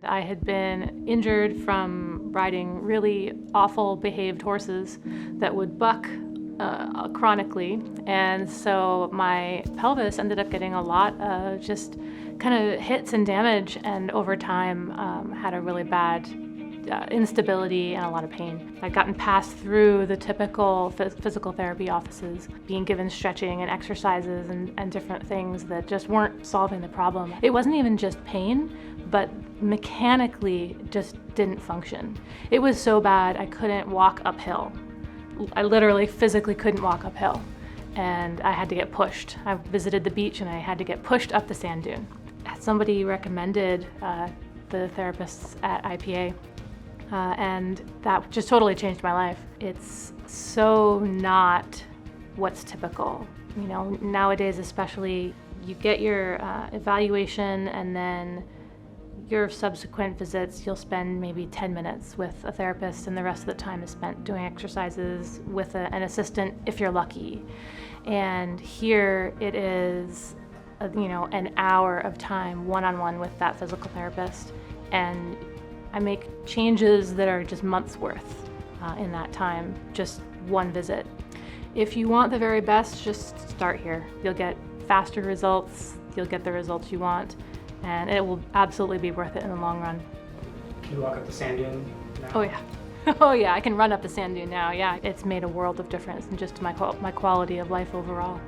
I had been injured from riding really awful behaved horses that would buck chronically, and so my pelvis ended up getting a lot of just kind of hits and damage, and over time had a really bad instability and a lot of pain. I'd gotten passed through the typical physical therapy offices, being given stretching and exercises and different things that just weren't solving the problem. It wasn't even just pain, but mechanically just didn't function. It was so bad I couldn't walk uphill. I literally physically couldn't walk uphill, and I had to get pushed. I visited the beach and I had to get pushed up the sand dune. Somebody recommended the therapists at IPA, and that just totally changed my life. It's so not what's typical. You know, nowadays especially, you get your evaluation, and then your subsequent visits, you'll spend maybe 10 minutes with a therapist, and the rest of the time is spent doing exercises with an assistant if you're lucky. And here it is, an hour of time one-on-one with that physical therapist, and I make changes that are just months worth in that time, just one visit. If you want the very best, just start here. You'll get faster results, you'll get the results you want, and it will absolutely be worth it in the long run. Can you walk up the sand dune now? Oh yeah. Oh yeah, I can run up the sand dune now, yeah. It's made a world of difference in just my quality of life overall.